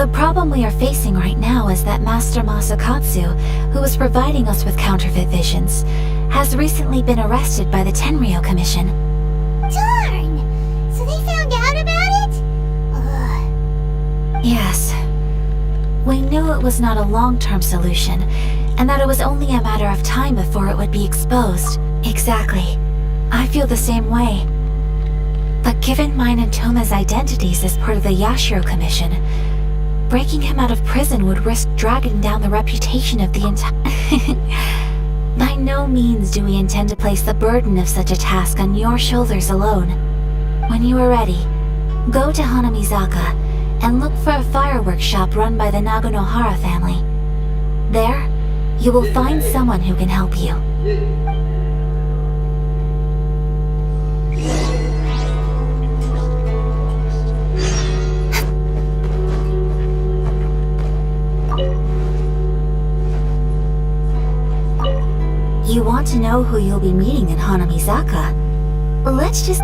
The problem we are facing right now is that Master Masakatsu, who is providing us with counterfeit visions, has recently been arrested by the Tenryou Commission. Darn! So they found out about it? Ugh. Yes. We knew it was not a long-term solution, and that it was only a matter of time before it would be exposed. Exactly. I feel the same way. But given mine and Toma's identities as part of the Yashiro Commission, breaking him out of prison would risk dragging down the reputation of the entire... By no means do we intend to place the burden of such a task on your shoulders alone. When you are ready, go to Hanamizaka and look for a fireworks shop run by the Naganohara family. There, you will find someone who can help you. You want to know who you'll be meeting in Hanamizaka? Let's just...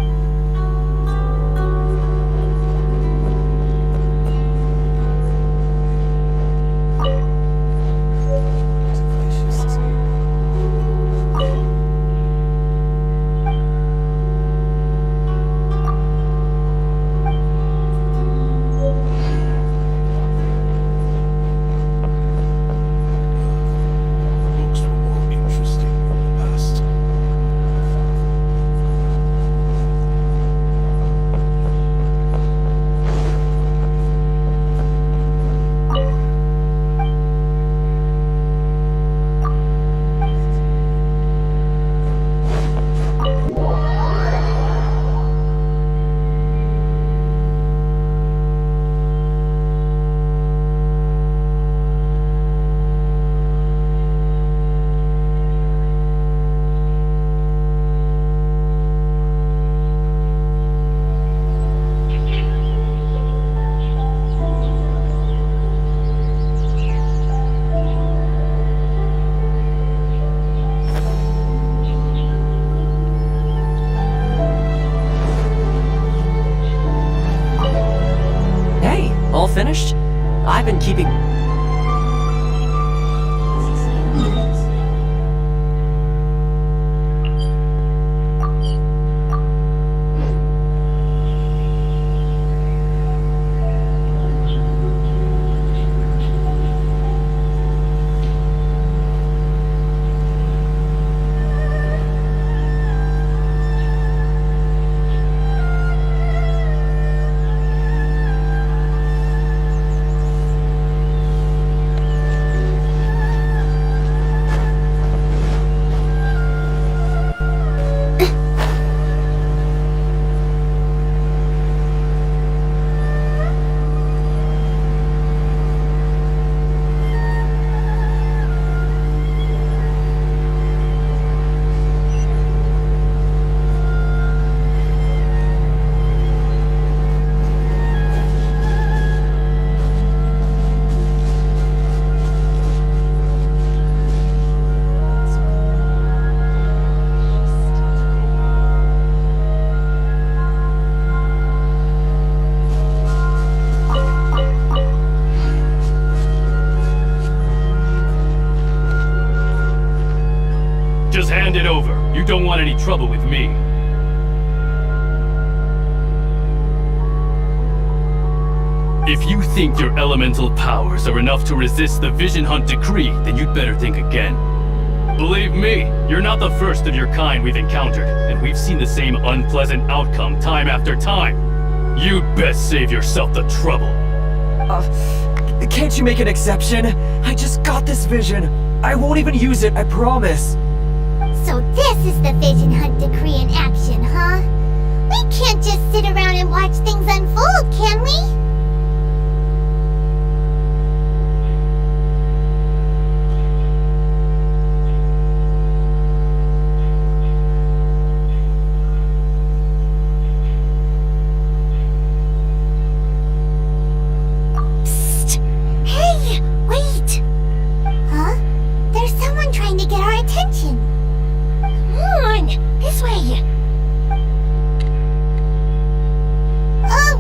Finished? I've been keeping... Just hand it over. You don't want any trouble with me. If you think your elemental powers are enough to resist the Vision Hunt decree, then you'd better think again. Believe me, you're not the first of your kind we've encountered, and we've seen the same unpleasant outcome time after time. You'd best save yourself the trouble. Can't you make an exception? I just got this vision. I won't even use it, I promise. So this is the Vision Hunt decree in action, huh? We can't just sit around and watch things unfold, can we?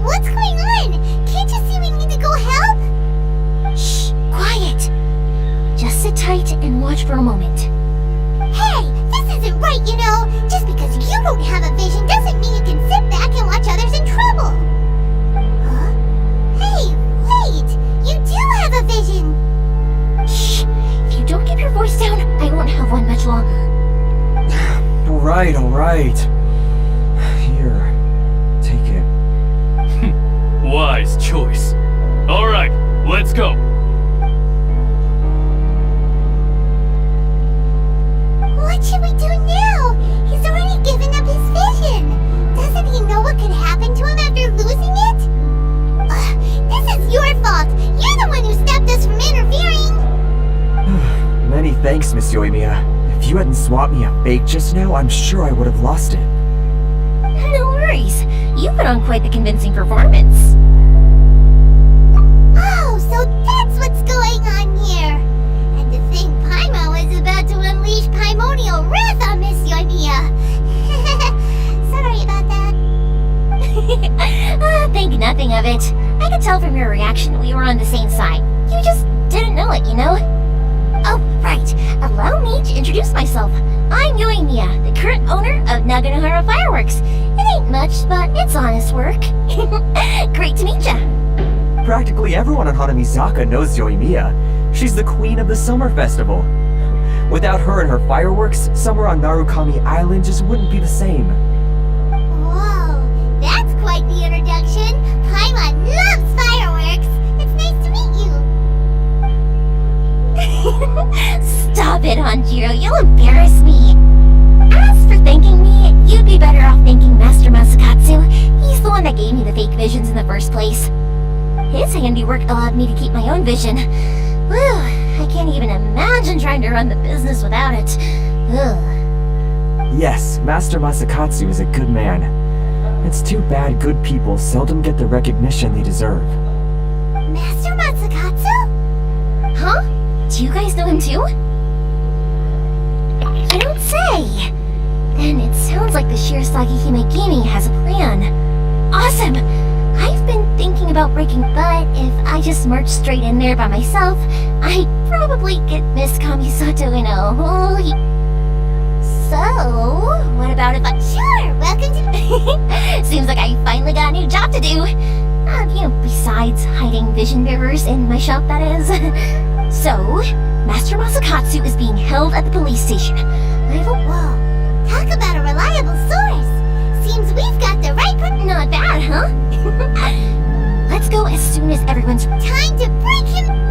What's going on? Can't you see we need to go help? quiet. Just sit tight and watch for a moment. Hey, this isn't right, you know. Just because you don't have a vision doesn't mean you can sit back and watch others in trouble. Huh? Hey, wait! You do have a vision! Shh! If you don't keep your voice down, I won't have one much longer. Alright, alright. Here, take it. Wise choice. Alright, let's go. What should we do now? He's already given up his vision. Doesn't he know what could happen to him after losing it? This is your fault. You're the one who stopped us from interfering. Many thanks, Miss Yoimiya. If you hadn't swapped me a fake just now, I'm sure I would have lost it. No worries. You put on quite the convincing performance. Oh, so that's what's going on here. And to think Paimon was about to unleash Primordial Wrath on Miss Yoimiya. Sorry about that. Think nothing of it. I could tell from your reaction we were on the same side. You just didn't know it, you know? Oh, right. Allow me to introduce myself. I'm Yoimiya, the current owner of Naganohara Fireworks. It ain't much, but it's honest work. Great to meet ya. Practically everyone on Hanamizaka knows Yoimiya. She's the queen of the summer festival. Without her and her fireworks, summer on Narukami Island just wouldn't be the same. Whoa, that's quite the introduction. Paimon loves fireworks. It's nice to meet you. Stop it, Hanjiro. You'll embarrass me. As for thanking me, you'd be better off thanking Master Masakatsu. He's the one that gave me the fake visions in the first place. His handiwork allowed me to keep my own vision. Whew, I can't even imagine trying to run the business without it. Ugh. Yes, Master Masakatsu is a good man. It's too bad good people seldom get the recognition they deserve. Master Matsukatsu? Huh? Do you guys know him too? You don't say! Then it sounds like the Shirasagi Himegimi has a plan. Awesome! I've been thinking about breaking, but if I just march straight in there by myself, I'd probably get Miss Kamisato in a whole So, what about if I... Sure, welcome to... Seems like I finally got a new job to do. Besides hiding vision bearers in my shop, that is. So, Master Masakatsu is being held at the police station. Whoa, talk about a reliable source. Seems we've got the right Not bad, huh? Let's go as soon as everyone's... time to break him...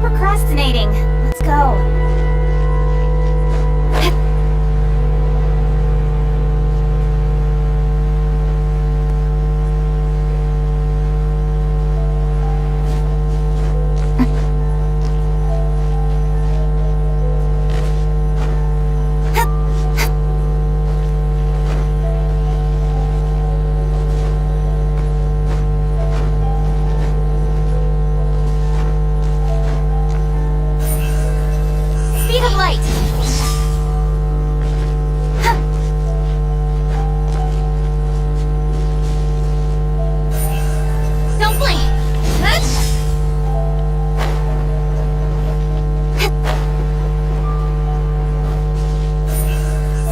Procrastinating. Let's go. Speed of light. Don't blink.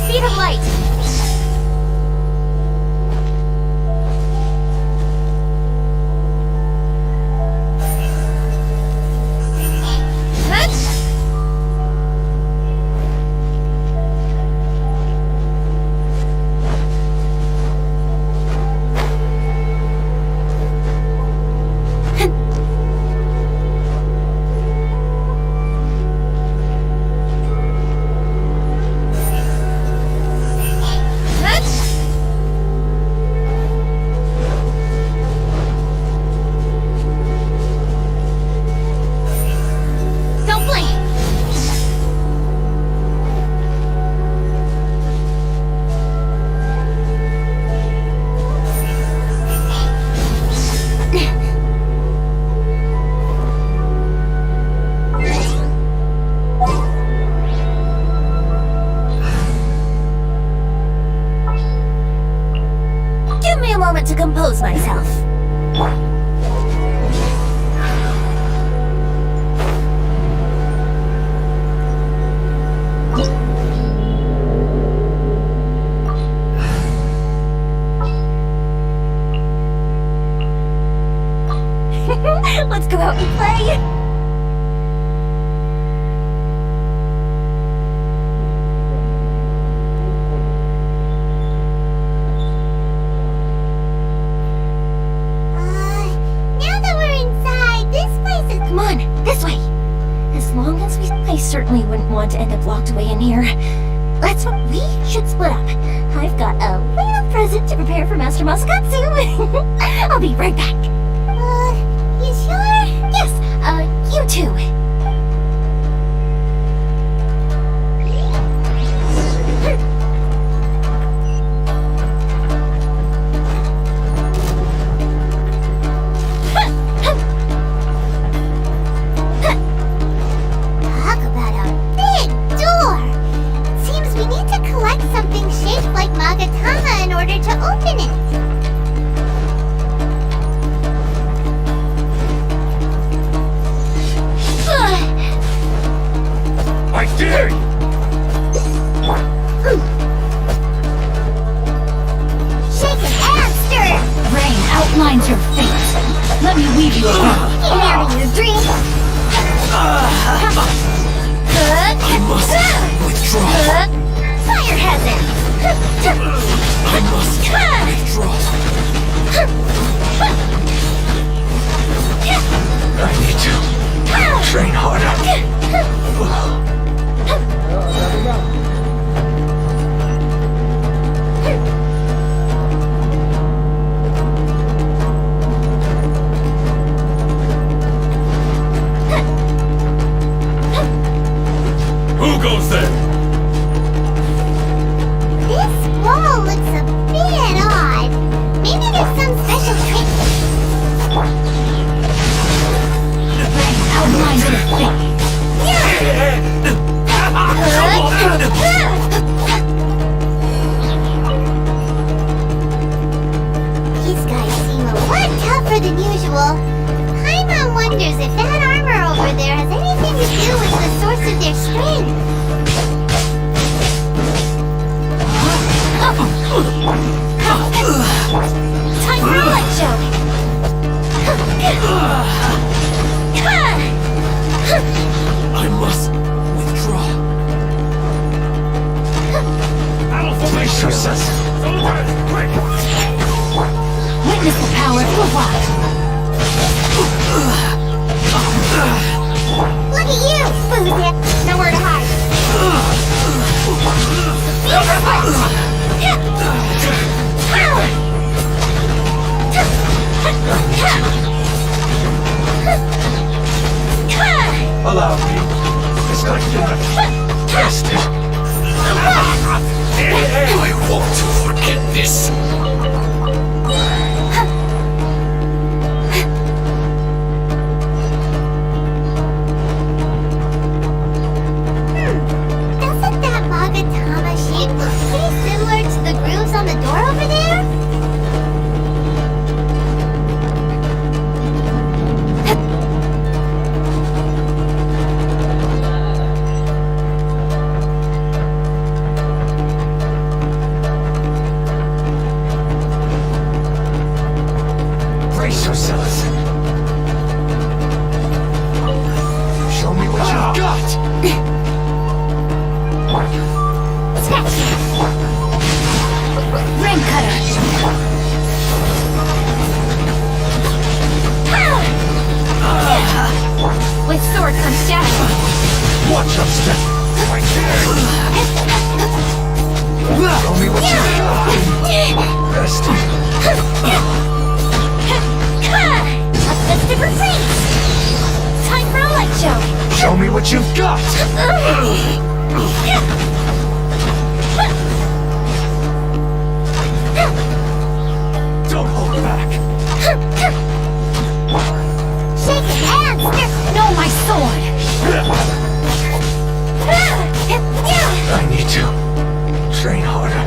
Speed of light. compose myself. Let's go out and play! Now that we're inside, this place is... Come on, this way! As long as I certainly wouldn't want to end up locked away in here. Let's what we should split up. I've got a little present to prepare for Master Masakatsu. I'll be right back. You sure? Yes, you too. Talk about a big door. It seems we need to collect something shaped like Magatama in order to open it. I dare you! Shake it and stir it. Rain outlines your fate. Let me weave you a web. Get out of your dream. I must withdraw. Fire hazard. I must withdraw. I need to train harder. Who goes there? This wall looks a bit odd. Maybe there's some special trick. Rain outlines your fate. These guys seem a lot tougher than usual. Paimon wonders if that armor over there has anything to do with the source of their strength. Time for a light show! I must withdraw. Battle formation! Quick! Witness the power of the rock. Look at you! Boozy! Nowhere to hide. Allow me. It's like you're not tested. I won't forget this. Doesn't that Magatama shape look pretty similar to the grooves on the door over there? Brace yourselves. Show me what you've got. Rain cutter. With sword comes shadow. Watch your step. Right there. Show me what you've got. Rest. A festive retreat! Time for a light show! Show me what you've got. Don't hold back. Shake it and stir. No, my sword. I need to train harder.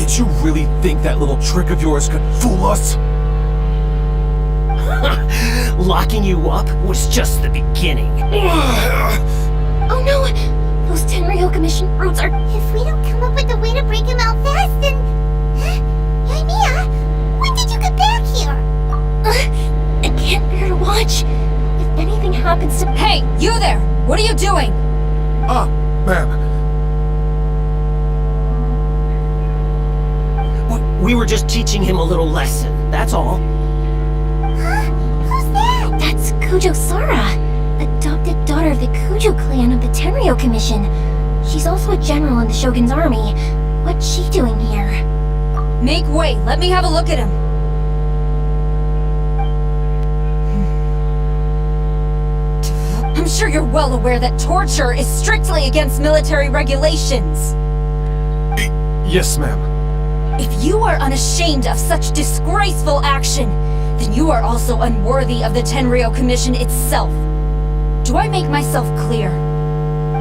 Did you really think that little trick of yours could fool us? Locking you up was just the beginning. Oh no! Those Tenryo Commission brutes are... If we don't come up with a way to break him out fast, then... Yoimiya, when did you get back here? I can't bear to watch. If anything happens to... Hey, you there! What are you doing? Ah, ma'am. We were just teaching him a little lesson, that's all. Huh? Who's that? That's Kujo Sara, adopted daughter of the Kujo clan of the Tenryo Commission. She's also a general in the Shogun's army. What's she doing here? Make way, let me have a look at him. I'm sure you're well aware that torture is strictly against military regulations. Yes, ma'am. If you are unashamed of such disgraceful action, then you are also unworthy of the Tenryo Commission itself. Do I make myself clear?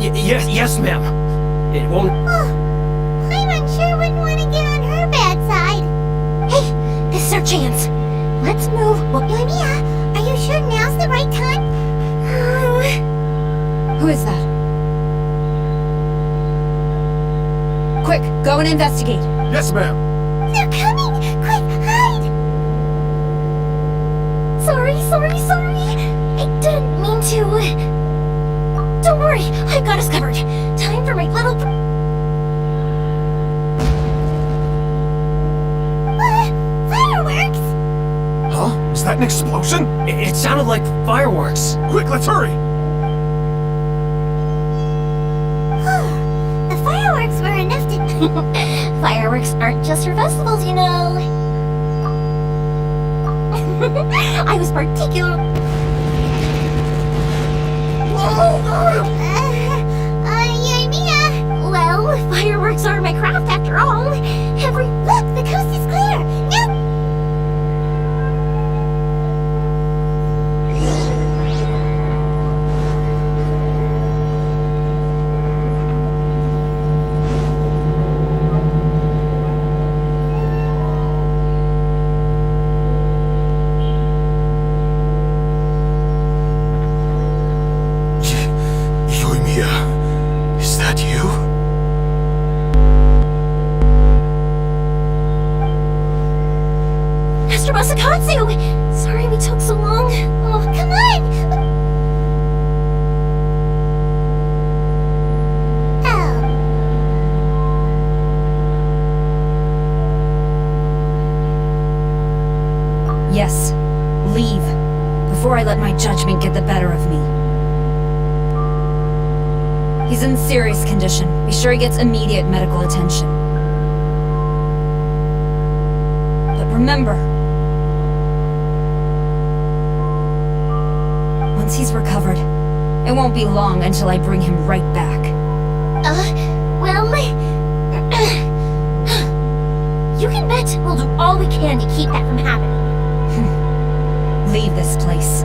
Yes, ma'am. It won't... Paimon sure wouldn't want to get on her bad side. Hey, this is our chance. Let's move. Yoimiya, are you sure now's the right time? Who is that? Quick, go and investigate. Yes, ma'am. They're coming! Quick, hide! Sorry. I didn't mean to. Don't worry, I've got us covered. Time for my little... Fireworks! Huh? Is that an explosion? It sounded like fireworks. Quick, let's hurry! The fireworks were enough to... Fireworks aren't just for festivals, you know. I was particular... Yoimiya! Well, fireworks are my craft after all. Look, the coast is clear! Now... Yoimiya, is that you? Mr. Masakatsu! Sorry we took so long. Oh, Come on! Oh, Yes, leave. Before I let my judgment get the better of me. He's in serious condition. Be sure he gets immediate medical attention. But remember, once he's recovered, it won't be long until I bring him right back. well... You can bet we'll do all we can to keep that from happening. Leave this place.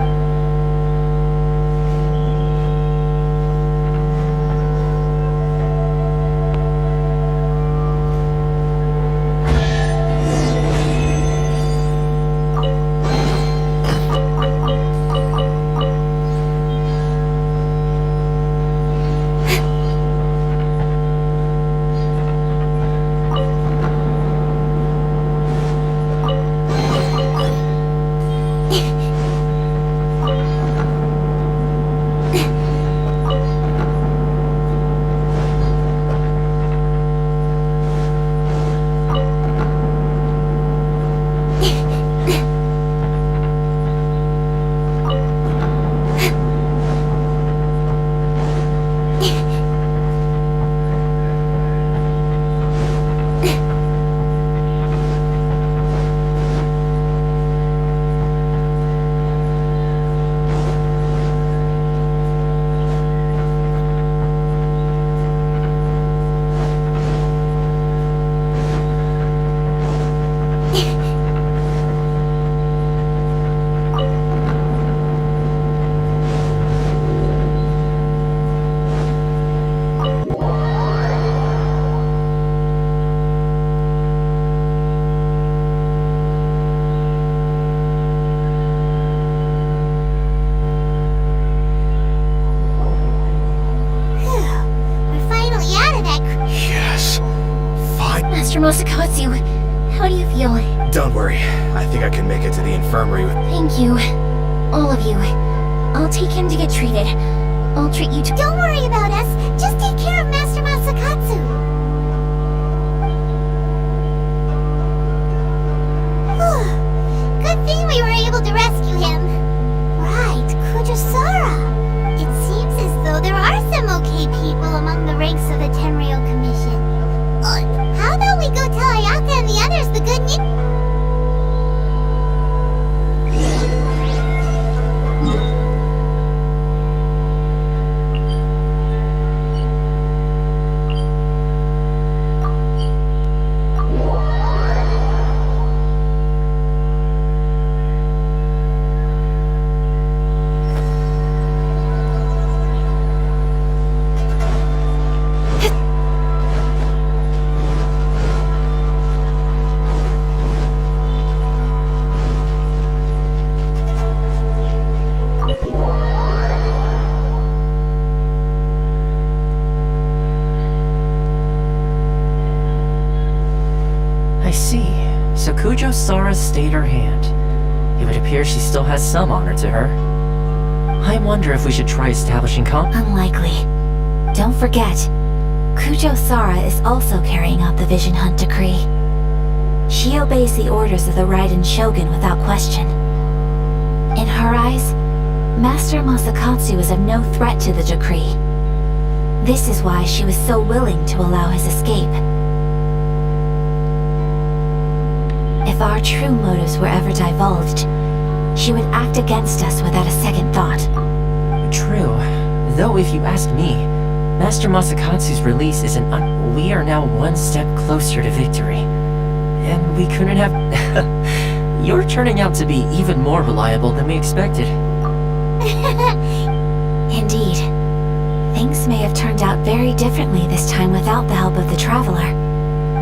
Masakatsu, how do you feel? Don't worry. I think I can make it to the infirmary with... Thank you. All of you. I'll take him to get treated. I'll treat you too. Don't worry about us. Just take care of Master Masakatsu. Good thing we were able to rescue him. Right, Kujusara. It seems as though there are some okay people among the ranks of the Tenryou Commission. How about we go tell Ayaka and the others the good news? I see. So Kujo-Sara stayed her hand. It would appear she still has some honor to her. I wonder if we should try establishing Unlikely. Don't forget, Kujo-Sara is also carrying out the Vision Hunt decree. She obeys the orders of the Raiden Shogun without question. In her eyes, Master Masakatsu is of no threat to the decree. This is why she was so willing to allow his escape. If our true motives were ever divulged, she would act against us without a second thought. True. Though if you ask me, Master Masakatsu's release isn't we are now one step closer to victory. And we couldn't have... You're turning out to be even more reliable than we expected. Indeed. Things may have turned out very differently this time without the help of the Traveler.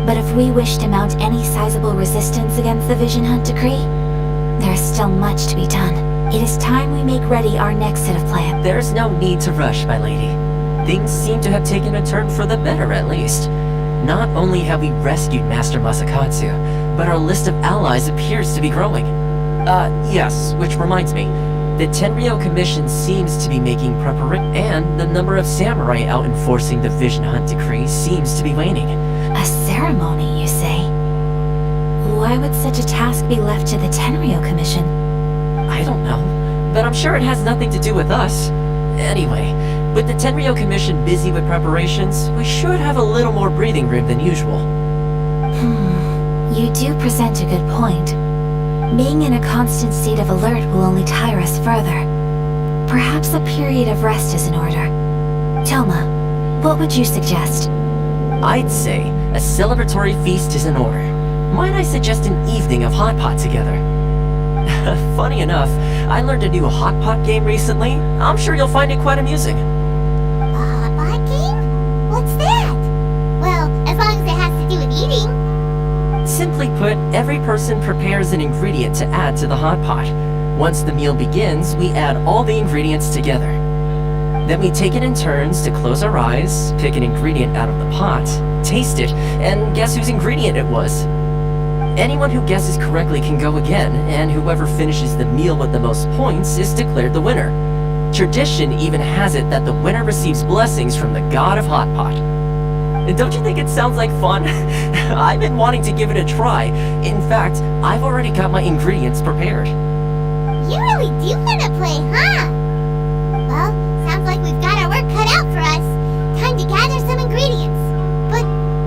But if we wish to mount any sizable resistance against the Vision Hunt decree, there is still much to be done. It is time we make ready our next set of plans. There's no need to rush, my lady. Things seem to have taken a turn for the better, at least. Not only have we rescued Master Masakatsu, but our list of allies appears to be growing. Yes, which reminds me. The Tenryou Commission seems to be making preparation, and the number of samurai out enforcing the Vision Hunt decree seems to be waning. A ceremony, you say? Why would such a task be left to the Tenryou Commission? I don't know, but I'm sure it has nothing to do with us. Anyway, with the Tenryou Commission busy with preparations, we should have a little more breathing room than usual. You do present a good point. Being in a constant state of alert will only tire us further. Perhaps a period of rest is in order. Toma, what would you suggest? I'd say a celebratory feast is in order. Might I suggest an evening of hot pot together? Funny enough, I learned a new hot pot game recently. I'm sure you'll find it quite amusing. A hot pot game? What's that? Well, as long as it has to do with eating. Simply put, every person prepares an ingredient to add to the hot pot. Once the meal begins, we add all the ingredients together. Then we take it in turns to close our eyes, pick an ingredient out of the pot, taste it, and guess whose ingredient it was. Anyone who guesses correctly can go again, and whoever finishes the meal with the most points is declared the winner. Tradition even has it that the winner receives blessings from the god of hot pot. Don't you think it sounds like fun? I've been wanting to give it a try. In fact, I've already got my ingredients prepared. You really do want to play, huh? Well, sounds like we've got our work cut out for us. Time to gather some ingredients. But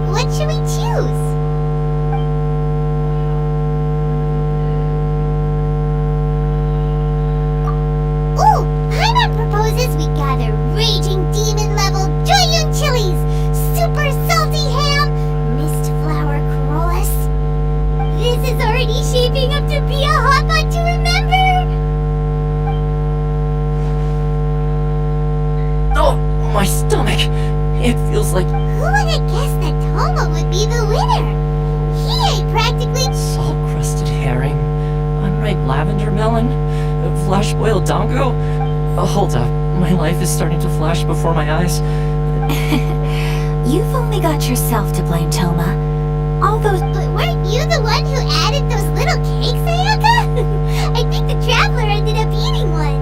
what should we choose? Ooh, Paimon proposes we gather raging demon-level Joyun chilies, super salty ham, mist flower corollas. This is already shaping up to be a hot pot to remember. Oh, my stomach! It feels like Who would have guessed that Toma would be the winner? He ate practically... salt-crusted herring, unripe lavender melon, flash-boiled dango. Oh, hold up, my life is starting to flash before my eyes. You've only got yourself to blame, Toma. All those... But weren't you the one who added those little cakes, Ayaka? I think the traveler ended up eating one.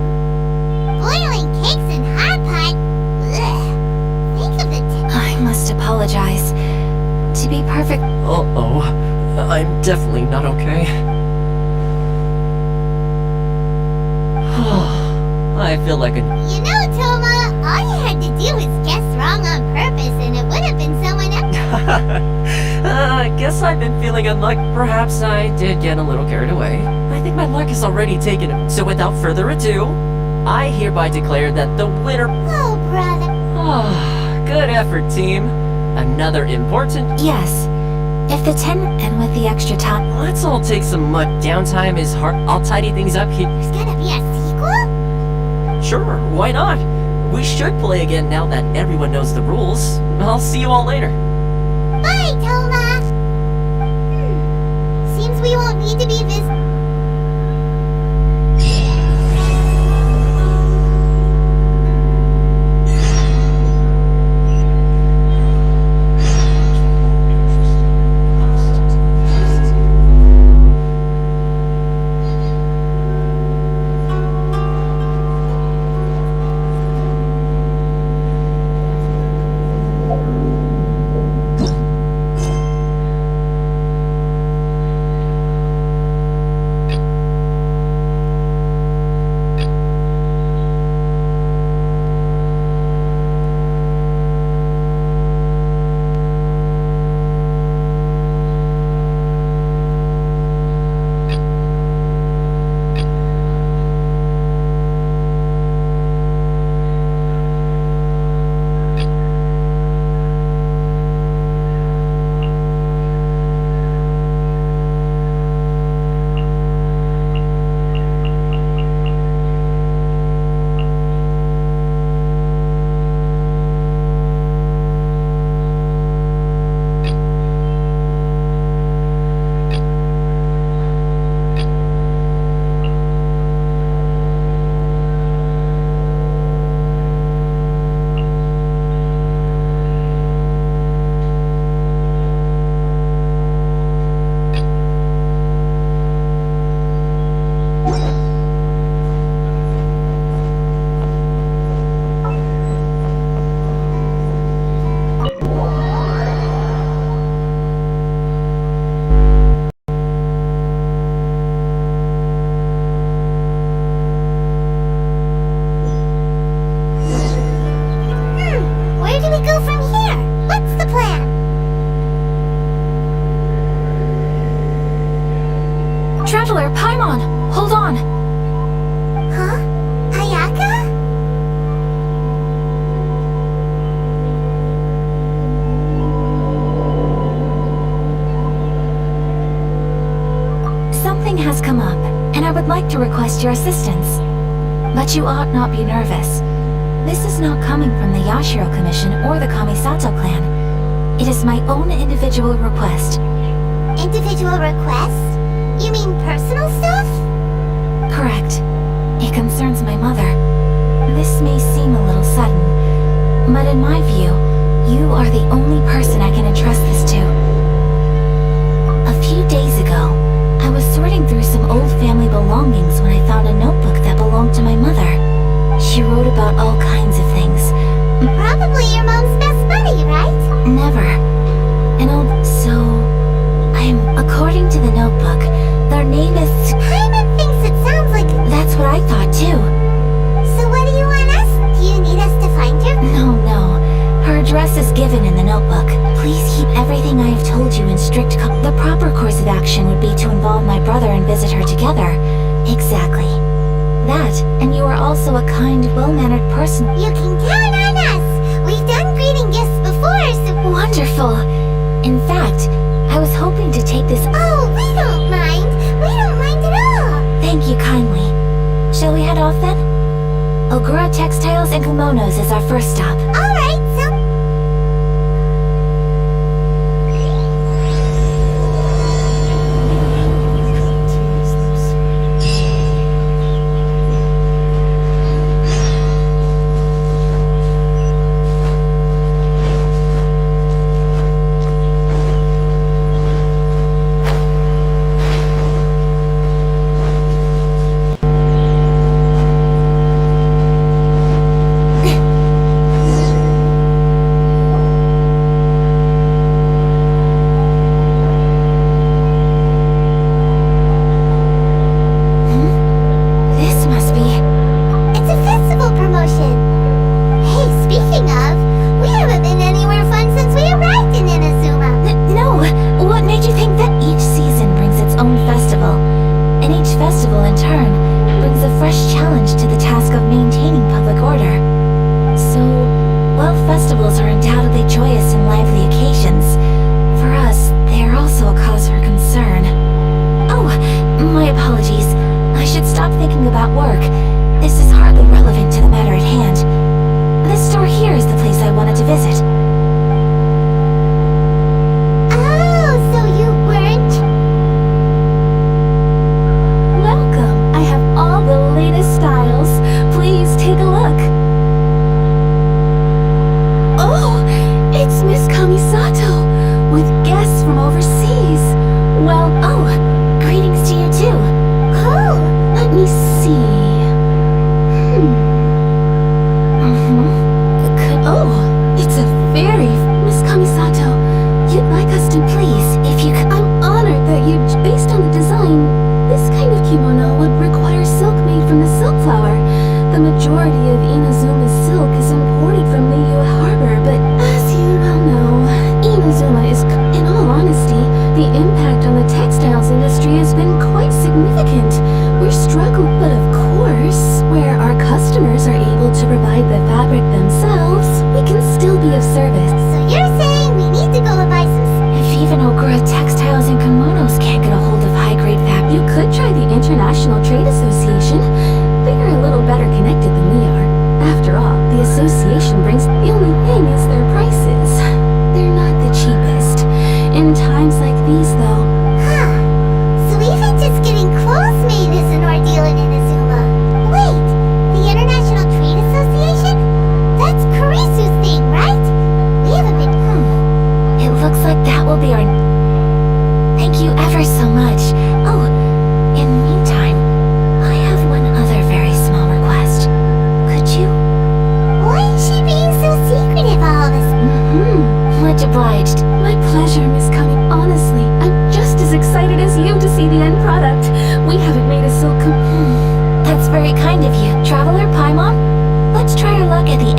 Boiling cakes in hot pot? Ugh. Think of the I must apologize. To be perfect... Uh-oh. I'm definitely not okay. I feel like a... You know, Toma, all you had to do was guess wrong on purpose and it would have been someone else. I guess I've been feeling unlucky. Perhaps I did get a little carried away. I think my luck is already taken. So without further ado, I hereby declare that the winner... Oh, brother. Good effort, team. Another important... Yes. If the 10 and with the extra time... Let's all take some mud. Downtime is hard. I'll tidy things up here. There's gonna be a sequel? Sure, why not? We should play again now that everyone knows the rules. I'll see you all later. Bye, Toma. Seems we won't need to be visiting. Where do we go from here? What's the plan? Traveler, Paimon! Hold on! Huh? Ayaka? Something has come up, and I would like to request your assistance. But you ought not be nervous. This is not coming from the Yashiro Commission or the Kamisato clan. It is my own individual request. Individual requests? You mean personal stuff? Correct. It concerns my mother. This may seem a little sudden, but in my view, you are the only person I can entrust this to. A few days ago, I was sorting through some old family belongings when I found a notebook that belonged to my mother. She wrote about all kinds of things. Probably your mom's best buddy, right? Never. According to the notebook, their name is... Paimon thinks it sounds like... That's what I thought too. So what do you want us? Do you need us to find her? No. Her address is given in the notebook. Please keep everything I have told you in strict The proper course of action would be to involve my brother and visit her together. Exactly. That, and you are also a kind, well-mannered person. You can count on us! We've done greeting gifts before, so... Wonderful! In fact, I was hoping to take this... Oh, we don't mind! We don't mind at all! Thank you kindly. Shall we head off then? Ogura Textiles and Kimonos is our first stop. Alright, so... The majority of Inazuma's silk is imported from Liyue Harbor, but as you well know, Inazuma is, in all honesty, the impact on the textiles industry has been quite significant. We're struggling, but of course, where our customers are able to provide the fabric themselves, we can still be of service. So you're saying we need to go and buy some... If even Ogura Textiles and Kimonos can't get a hold of high-grade fabric, you could try the International Trade Association. They're a little better connected than we are. After all, the association brings... The only thing is their prices. They're not the cheapest. In times like these, though... Huh. So even just getting clothes made is an ordeal in Inazuma. Wait, the International Trade Association? That's Kurisu's thing, right? We haven't been... It looks like that will be our... Thank you ever so much. Oh, in the meantime, I have one other very small request. Could you... Why is she being so secretive all this? Much obliged. My pleasure, Miss Kami. Honestly, I'm just as excited as you to see the end product. We haven't made a silk That's very kind of you. Traveler Paimon, let's try our luck at the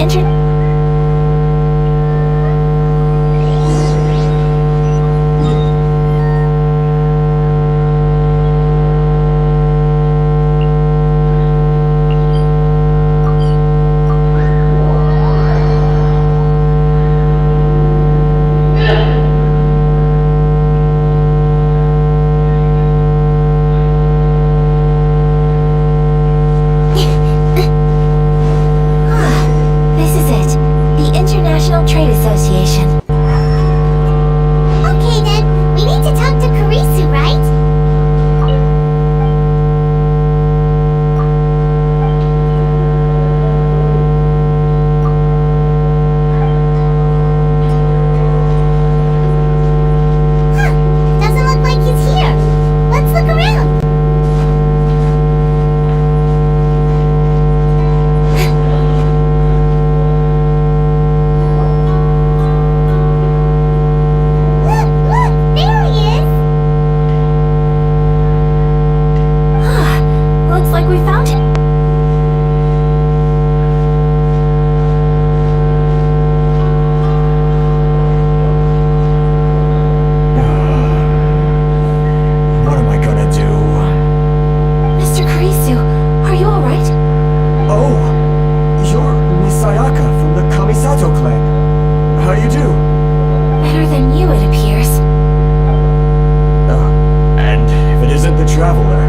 This is it. The International Trade Association. Okay then, we need to talk to Kurisu, right? Huh, doesn't look like he's here. Let's look around. Look, there he is. Looks like we found it. What am I gonna do? Mr. Kurisu, are you alright? Oh, you're Miss Sayaka from the Kamisato clan. How you do? Better than you, it appears. And if it isn't the Traveler,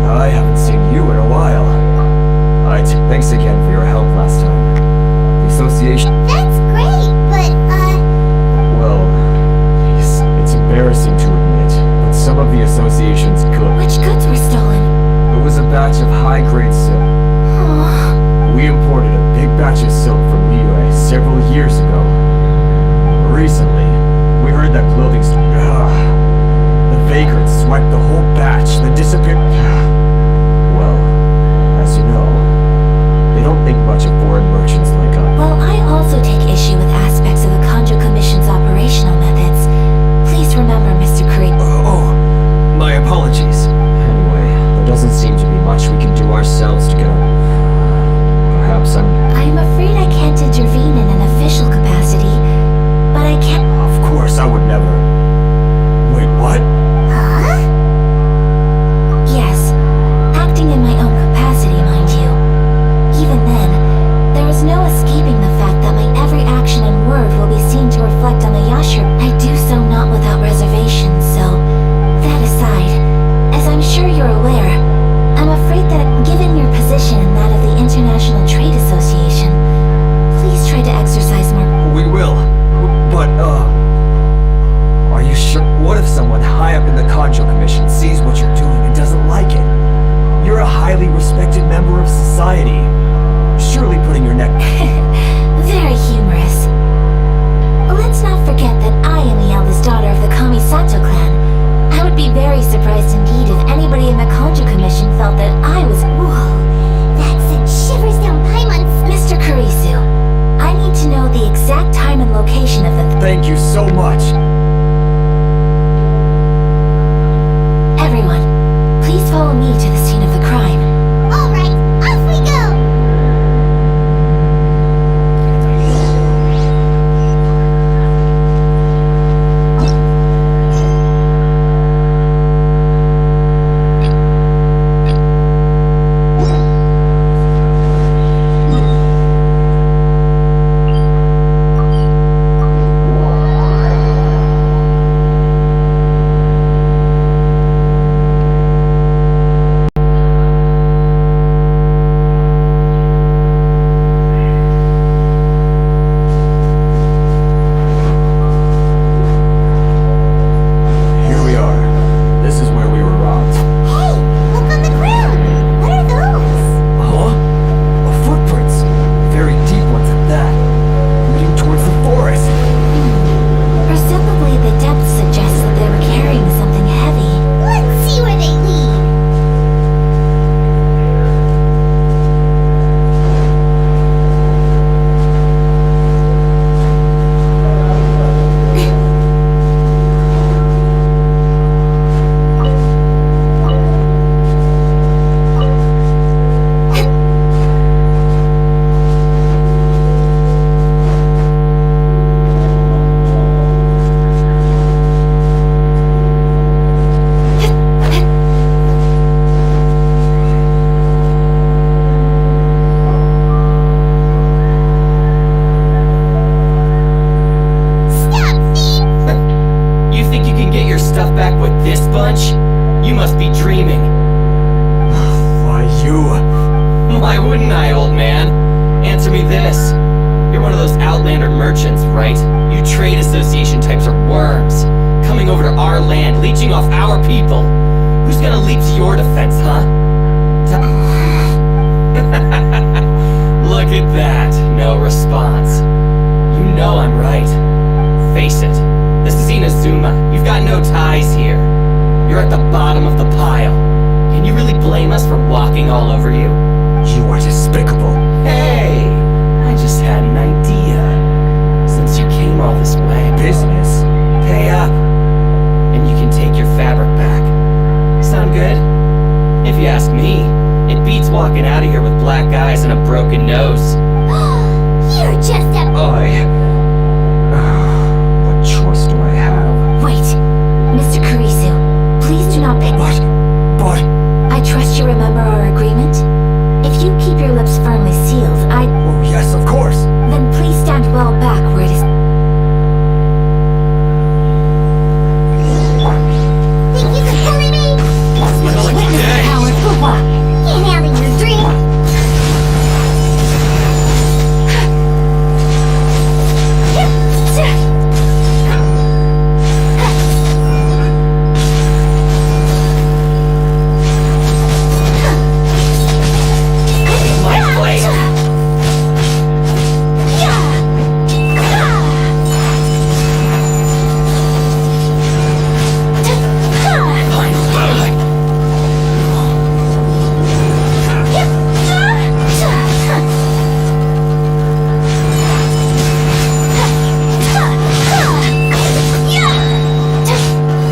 I haven't seen you in a while. Thanks again for your help last time. The association... That's great, but, Well, it's embarrassing to admit, but some of the association's goods... Which goods were stolen? It was a batch of high-grade silk. Aw. We imported a big batch of silk from Liyue several years ago. Recently, we heard that clothing... The vagrants swept the whole batch, then disappeared... Well, as you know, they don't think much of foreign merchants like us. Well, I also take issue with aspects of the Kanjo Commission's operational methods. Please remember, Mr. Kurisu. My apologies. Anyway, there doesn't seem to be much we can do ourselves to get a... Perhaps I'm afraid I can't intervene in an official capacity, but I can... Of course, I would never... Wait, what? huh? Yes, acting in my own capacity, mind you. Even then, there is no escaping the fact that my every action and word will be seen to reflect on the Yashir. I do so not without reservation, so... That aside, as I'm sure you're aware, I'm afraid that given your position and that of the International Trade Association, please try to exercise more... We will. But, are you sure? What if someone high up in the Kanjo Commission sees what you're doing and doesn't like it? You're a highly respected member of society. Surely putting your neck... Very humorous. Let's not forget that I am the eldest daughter of the Kamisato clan. I would be very surprised indeed if anybody in the Kanjo Commission felt that I was... Whoa, that sent shivers down Paimon's... Mr. Kurisu, I need to know the exact time and location of the... Thank you so much. Everyone, please follow me to the scene of the crime. All right, off we go. merchants, right? You trade association types are worms. Coming over to our land, leeching off our people. Who's gonna leap to your defense, huh? Look at that. No response. You know I'm right. Face it. This is Inazuma. You've got no ties here. You're at the bottom of the pile. Can you really blame us for walking all over you? You are despicable. Hey! I just had an idea. Since you came all this way, Business? pay up. And you can take your fabric back. Sound good? If you ask me, it beats walking out of here with black eyes and a broken nose. You're just a... What choice do I have? Wait, Mr. Kurisu, please do not pick. But... I trust you remember our agreement? If you keep your lips firmly sealed, Oh, yes, of course. then please stand well back where it is. Think you can bully me? Witness the power of Fuwa. Can't handle your dream. My blade!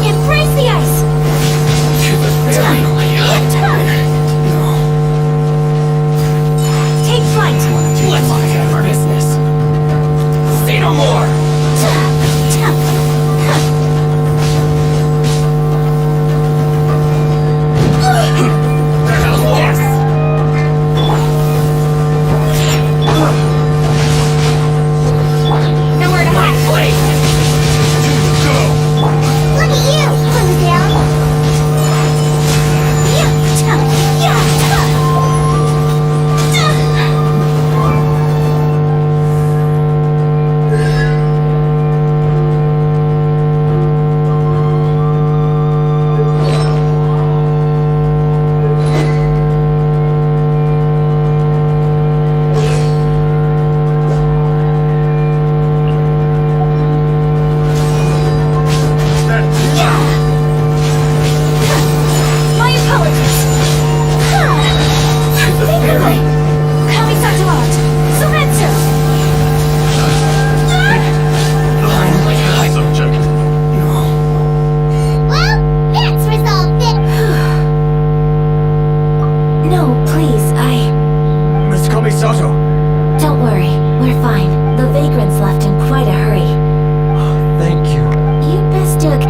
Embrace the ice. Take flight. Let's have business. Say no more! The hell's this? Nowhere to hide. My blade! Look at you, loser. My apologies. The fairy! Kamisato art. Surrender. Finally, I subject. Well, that's resolved it. No, please, Miss Kamisato. Don't worry, we're fine. The vagrants left in quite a hurry. Thank you. You'd best do it.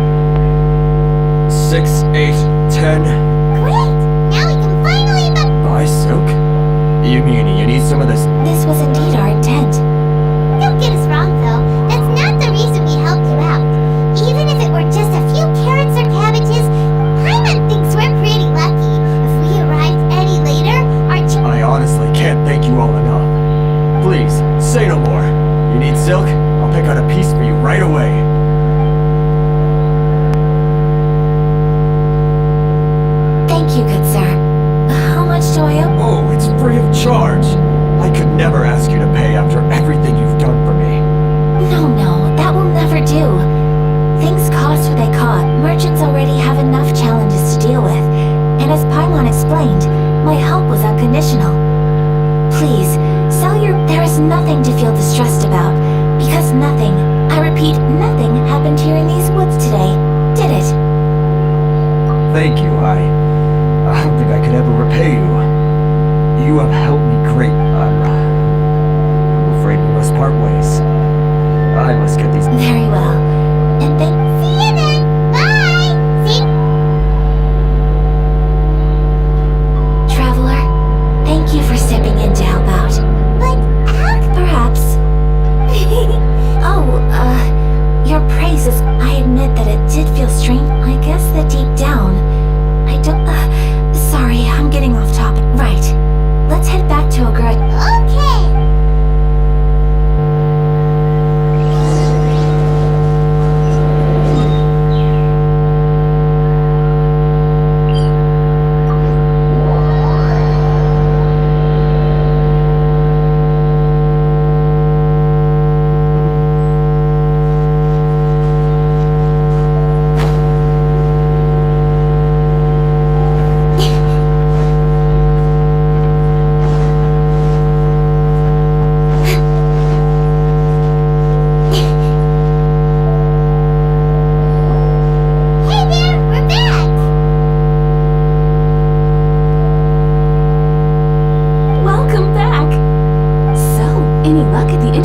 6, 8, 10. Great. Now we can finally Buy silk? You mean you need some of this? This was indeed our intent. Don't get us wrong, though. That's not the reason we helped you out. Even if it were just a few carrots or cabbages, Paimon thinks we're pretty lucky. If we arrived any later, our I honestly can't thank you all enough. Please, say no more. You need silk? I'll pick out a piece for you right away. Thank you, good sir. How much do I owe? Oh, it's free of charge. I could never ask you to pay after everything you've done for me. No, that will never do. Things cost what they cost. Merchants already have enough challenges to deal with. And as Paimon explained, my help was unconditional. Please, there is nothing to feel distressed about. Because nothing, I repeat, nothing happened here in these woods today, did it? Thank you, I don't think I could ever repay you. You have helped me great. I'm afraid we must part ways. I must get these... Very well. And thank... See you then. Bye. See? Traveler, thank you for stepping in to help out. But Perhaps.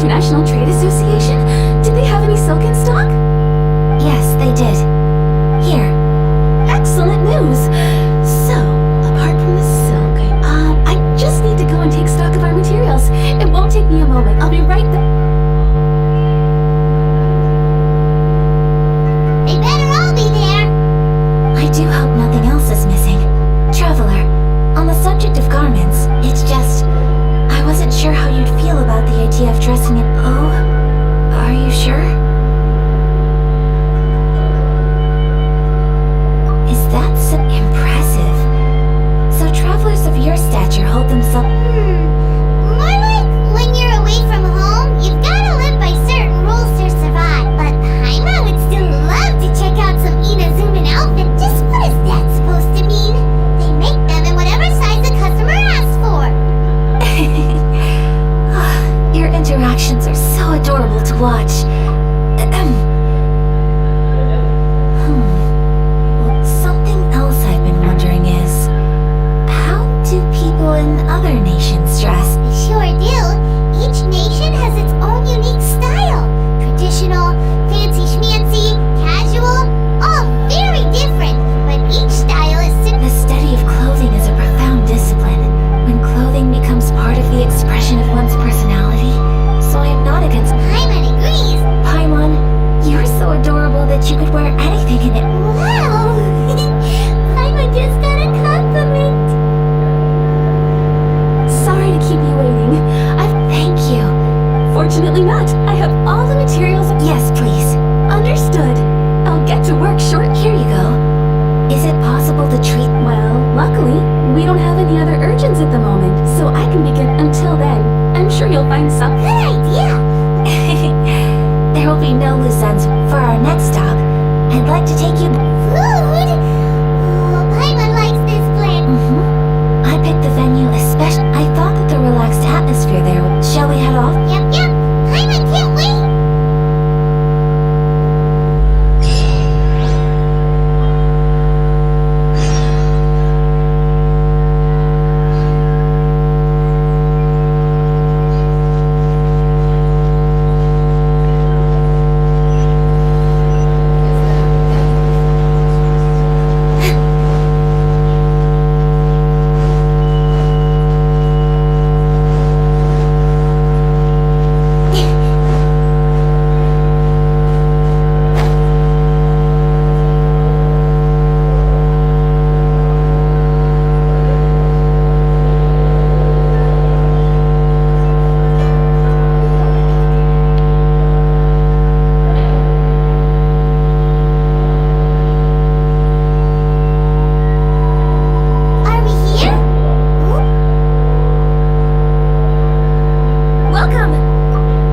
International Trade Association? Did they have any silk in stock? Yes, they did. Here. Excellent news. So, apart from the silk, I just need to go and take stock of our materials. It won't take me a moment. I'll be right there. They better all be there. I do hope nothing else is missing. Traveler, on the subject of garments, it's just... I wasn't sure how you'd feel about the idea of dressing in... Oh? Are you sure? Is that so impressive? So travelers of your stature hold themselves... More like when you're away from home, you've gotta live by certain rules to survive. But Paimon would still love to check out some Inazuman outfit. Just what is that supposed to mean? They make them in whatever size the customer asks for. Your interactions are so adorable to watch. Well, something else I've been wondering is... How do people in other nations dress? They sure do. Each nation has its own unique style. Traditional, fancy schmancy, casual, all very different. But each style is The study of clothing is a profound discipline. When clothing becomes part of the expression of one's personality, so I am not against... Paimon agrees. Paimon, you're so adorable that you could wear anything in it. Wow! Paimon just got a compliment. Sorry to keep you waiting. Thank you. Fortunately not. I have all the materials. Yes, please. Understood. I'll get to work short. Here you go. Is it possible to treat... Well, luckily, we don't have any other urgents at the moment, so I can make it until then. I'm sure you'll find some. Good idea. There will be no loose ends for our next stop. I'd like to take you... Food? Oh, Paimon likes this plan. I picked the venue especially... I thought that the relaxed atmosphere there... Shall we head off? Yep. Paimon can't wait. Are we here? Welcome!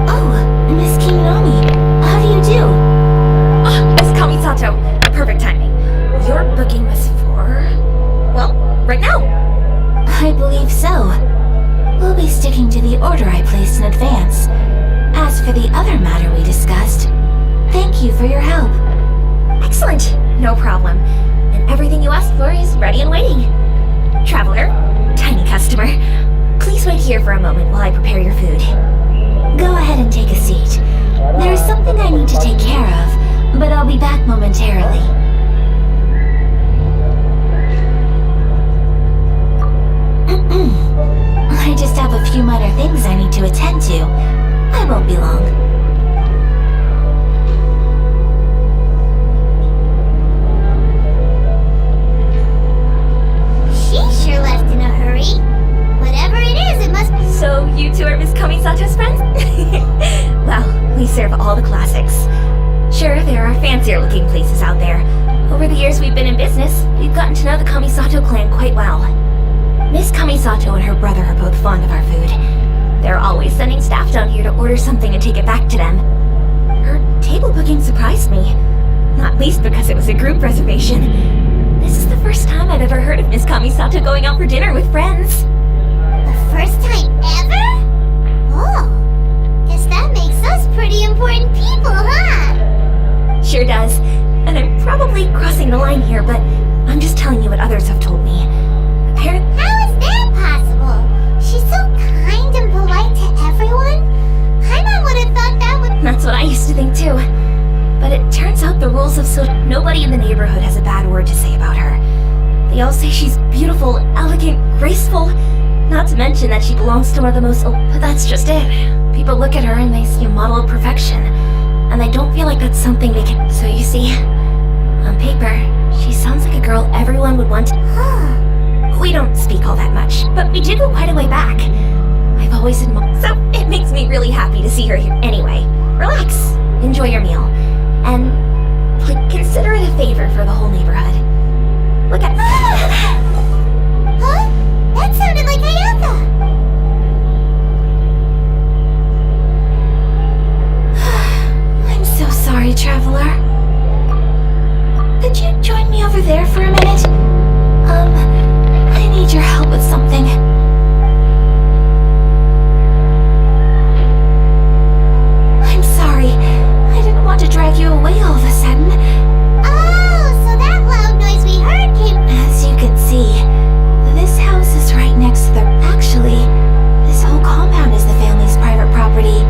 Oh, Miss Kiminami. How do you do? Miss Kamisato, perfect timing. Your booking was for... well, right now. I believe so. We'll be sticking to the order I placed in advance. As for the other matter we discussed, thank you for your help. Excellent. No problem. And everything you asked for is ready and waiting. Traveler, tiny customer, please wait here for a moment while I prepare your food. Go ahead and take a seat. There is something I need to take care of, but I'll be back momentarily. I just have a few minor things I need to attend to. I won't be long. She sure left in a hurry. Whatever it is, it must be. So, you two are Miss Kamisato's friends? Well, we serve all the classics. Sure, there are fancier looking places out there. Over the years we've been in business, we've gotten to know the Kamisato clan quite well. Miss Kamisato and her brother are both fond of our food. They're always sending staff down here to order something and take it back to them. Her table booking surprised me. Not least because it was a group reservation. This is the first time I've ever heard of Miss Kamisato going out for dinner with friends. The first time ever? Oh, guess that makes us pretty important people, huh? Sure does. And I'm probably crossing the line here, but I'm just telling you what others have told me. Apparently... How is that possible? She's so kind and polite to everyone. Paimon used to think too. But it turns out the rules of nobody in the neighborhood has a bad word to say about her. They all say she's beautiful, elegant, graceful. Not to mention that she belongs to one of the most... But that's just it. People look at her and they see a model of perfection. And they don't feel like that's something they can... So you see, on paper, she sounds like a girl everyone would want to... We don't speak all that much, but we did go quite a way back. I've always admired... So it makes me really happy to see her here. Anyway, relax. Enjoy your meal. And please consider it a favor for the whole neighborhood. Look at... Huh? That sounded like Ayaka! I'm so sorry, Traveler. Could you join me over there for a minute? I need your help with something. I'm sorry. I didn't want to drag you away all of a sudden. Oh, so that loud noise we heard came... As you can see, this house is right next to the... Actually, this whole compound is the family's private property.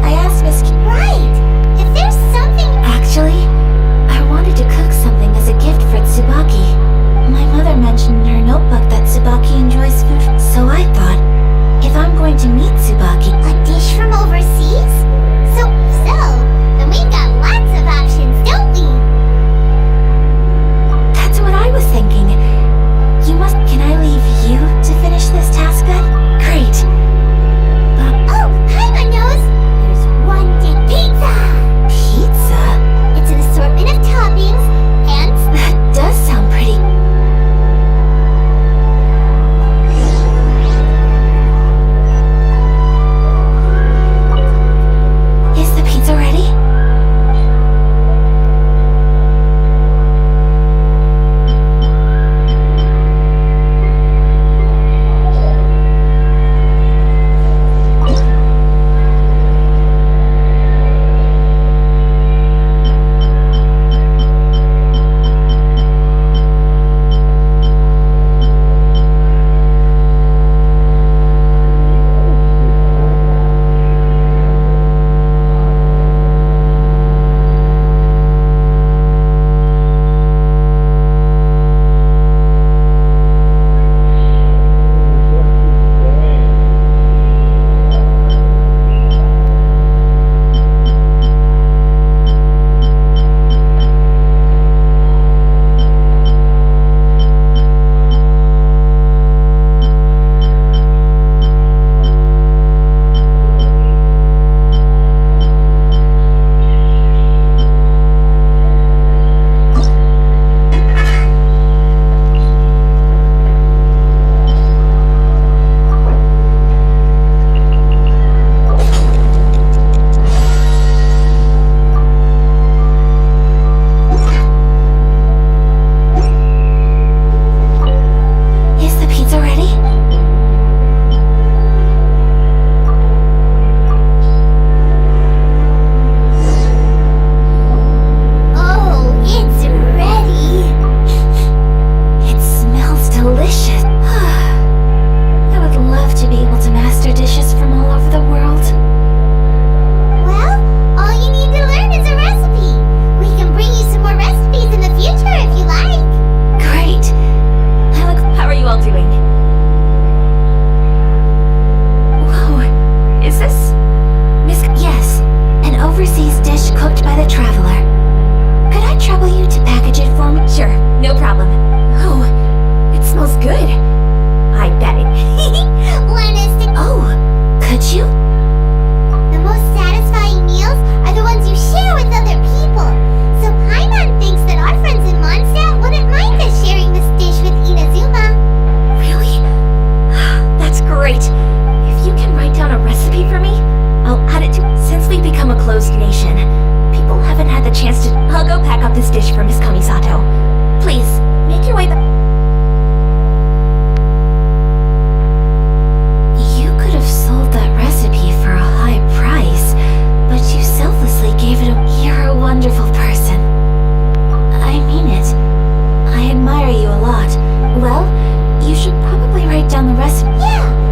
I asked Miss... Right! If there's something... Actually, I wanted to cook something as a gift for Tsubaki. My mother mentioned in her notebook that Tsubaki enjoys food, so I thought, if I'm going to meet Tsubaki... A dish from overseas? So, then we've got lots of options, don't we? That's what I was thinking. Can I leave you to finish this task then? Great. Oh, Paimon knows! There's one big pizza! Pizza? It's an assortment of toppings, and... That does sound pretty... Is the pizza ready?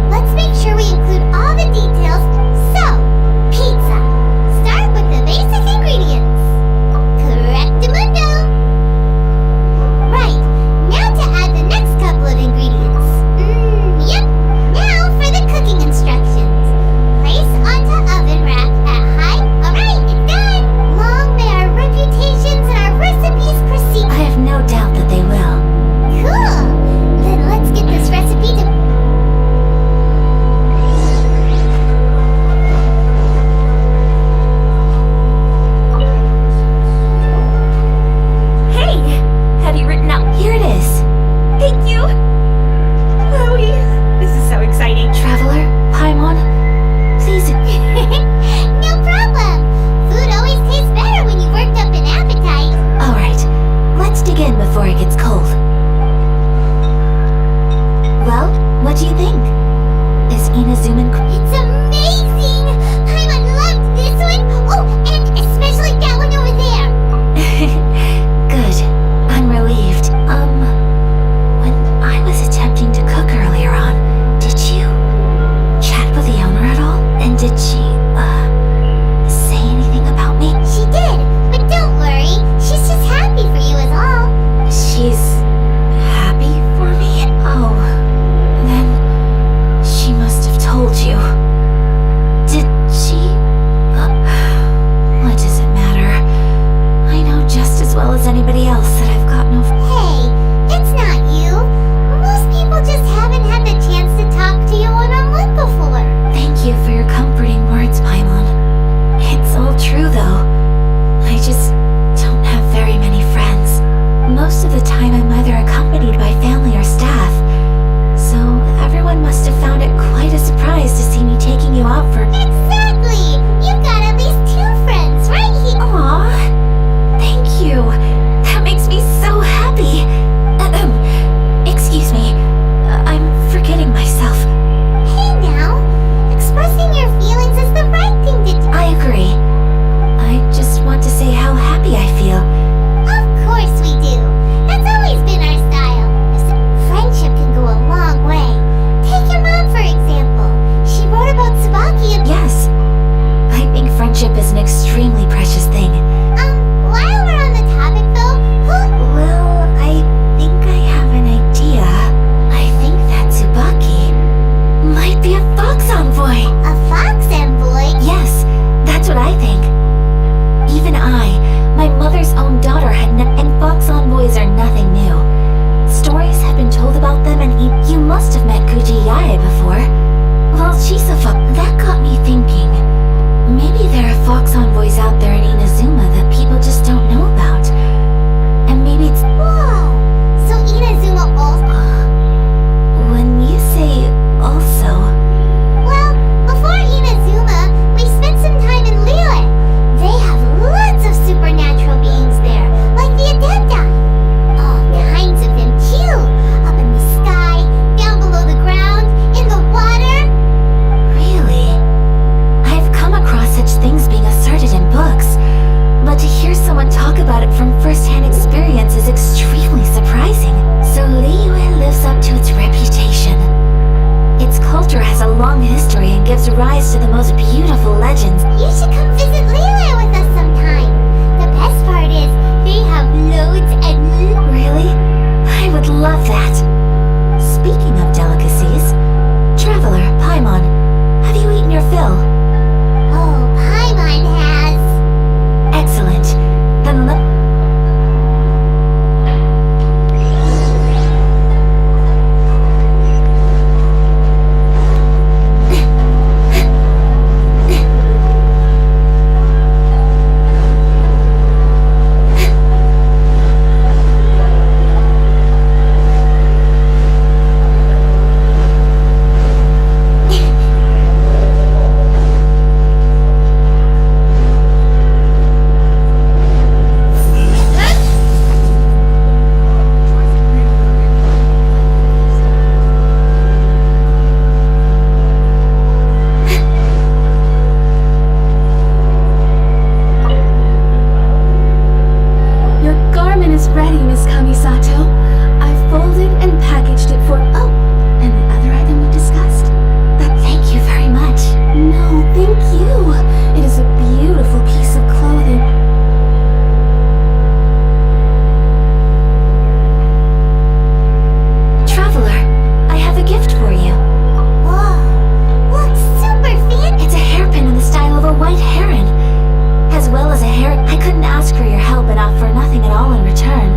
Let's make sure we include all the details. So, pizza. Start with the rise to the most beautiful legends. You should come visit Leila with us sometime. The best part is, they have loads and Really? I would love that. Speaking of delicacies, Traveler, Paimon, have you eaten your fill? Oh, Paimon has. Excellent. Then let... Your garment is ready, Miss Kamisato. I've folded and packaged it for... Oh, and the other item we discussed? Thank you very much. No, thank you. It is a beautiful piece of clothing. Traveler, I have a gift for you. Whoa, looks super fancy. It's a hairpin in the style of a white heron. As well as a hair... I couldn't ask for your help and offer nothing at all in return.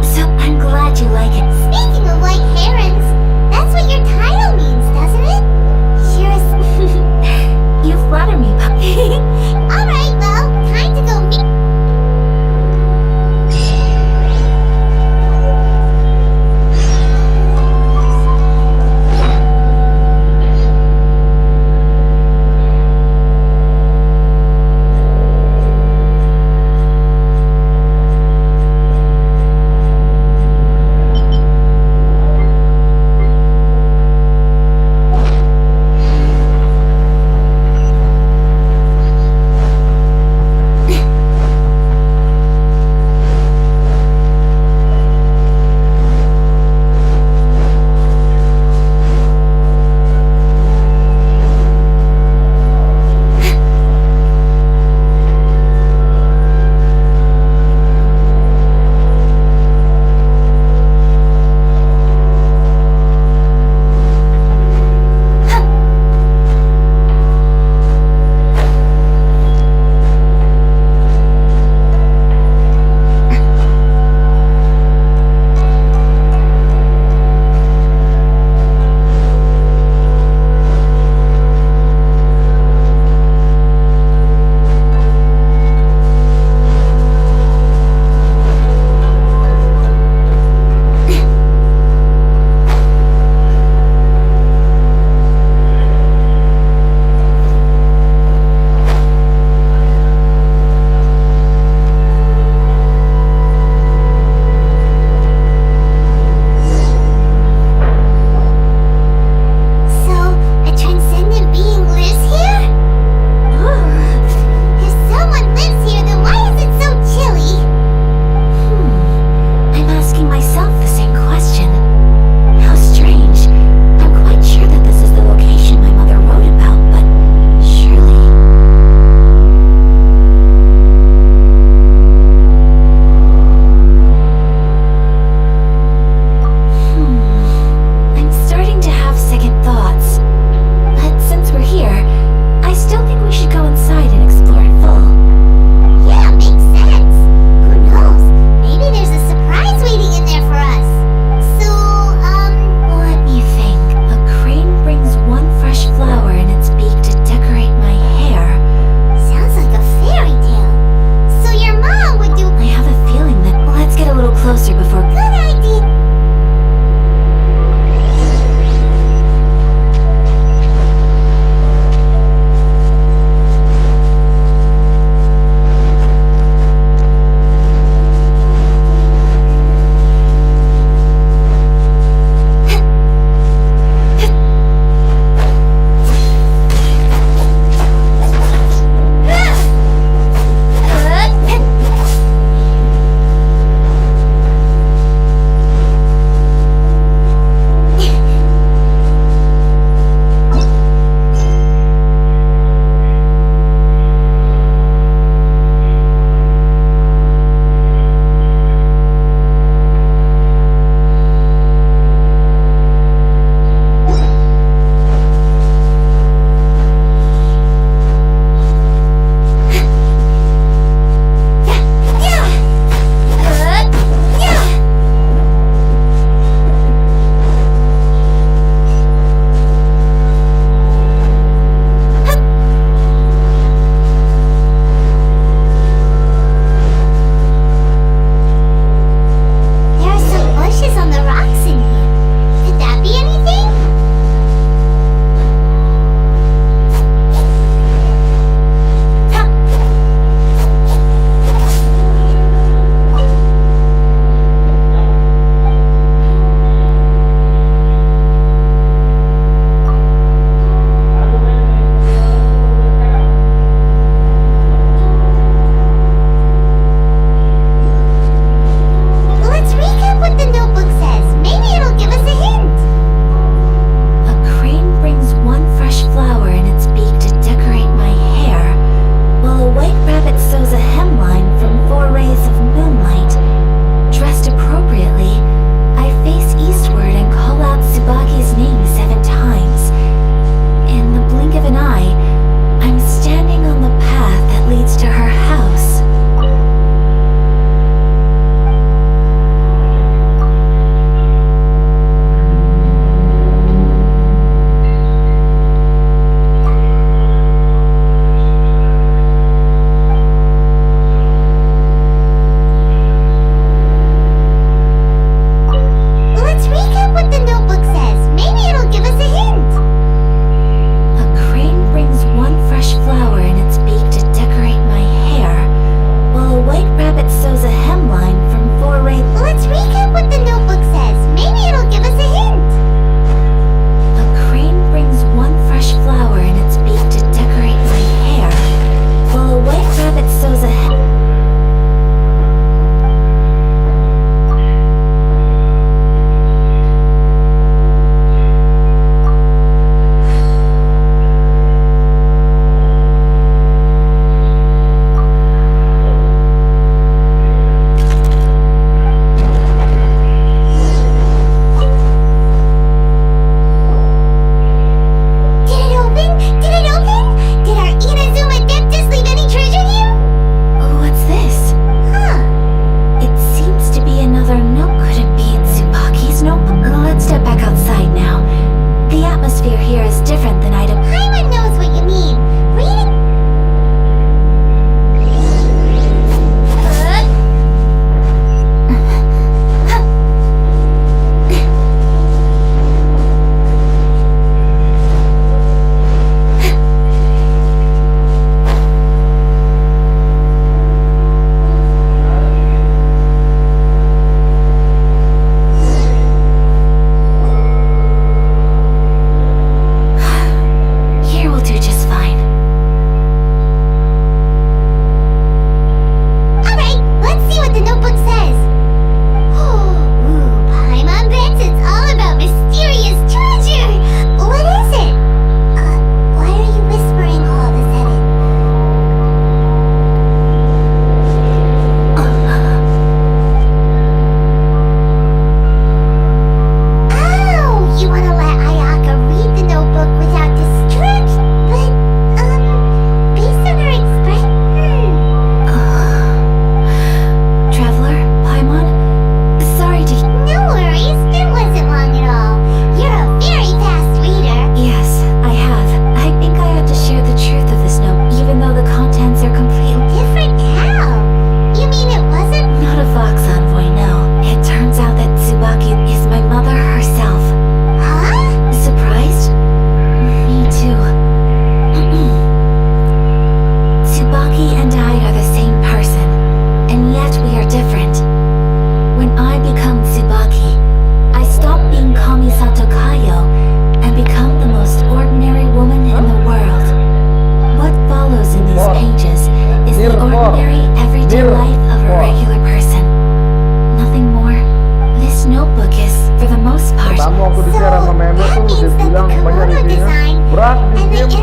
So I'm glad you like it. Speaking of white herons, that's what your title means, doesn't it? Sure is. You flatter me, puppy. Alright, well, time to go meet.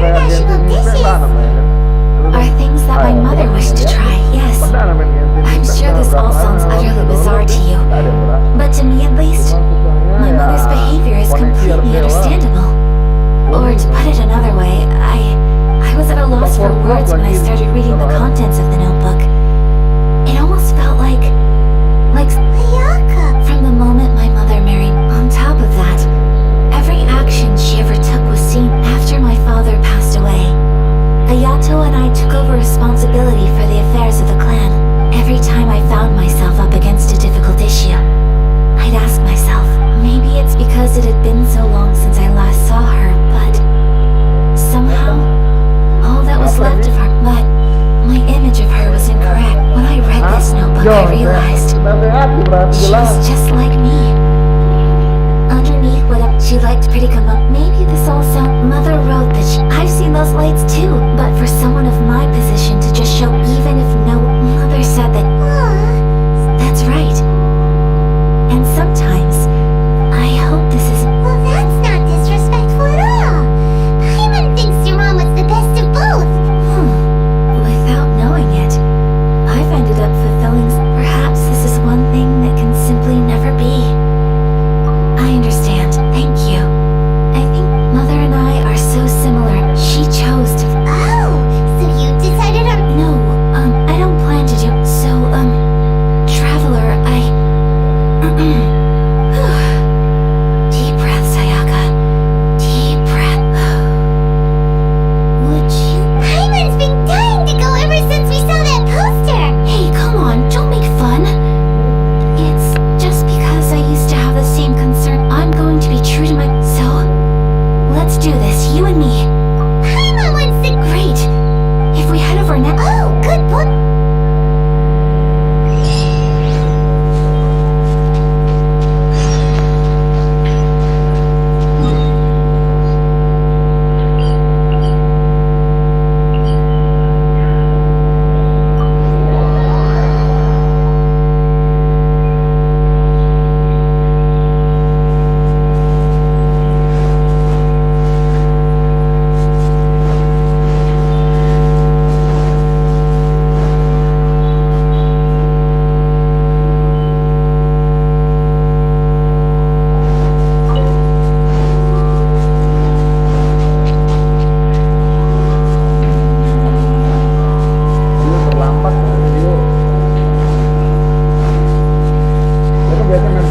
international dishes. Are things that my mother wished to try, yes. I'm sure this all sounds utterly bizarre to you, but to me at least, my mother's behavior is completely understandable. Or to put it another way, I was at a loss for words when I started reading the contents of the notebook. It almost felt like Ayaka. from the moment my mother married. On top of that, every action she ever took was seen after my father passed away. Ayato and I took over responsibility for the affairs of the clan. Every time I found myself up against a difficult issue, I'd ask myself, maybe it's because it had been so long since I last saw her, but somehow, all that was left of her, but my image of her was incorrect. When I read this notebook, I realized she was just like me. Underneath what she liked pretty come up. Maybe this all sound. Mother wrote that I've seen those lights too, but for someone of my position to just show, even if no. Mother said that. That's right. And sometimes I hope this is. Well, that's not disrespectful at all. Paimon thinks your mom was the best of both. Without knowing it, I've ended up fulfilling. Perhaps this is one thing that can simply never be. I understand. Thank you. I think Mother and I are so similar. She chose to. Oh, so you decided on... No, I don't plan to do. So, Traveler, Deep breath, Sayaka. Deep breath. Would you? Paimon's been dying to go ever since we saw that poster. Hey, come on, don't make fun. It's just because I used to have the same concern. I'm going to be true to my. So, let's do this, you and me. Paimon wants to... Great. If we head over now. Oh, good book.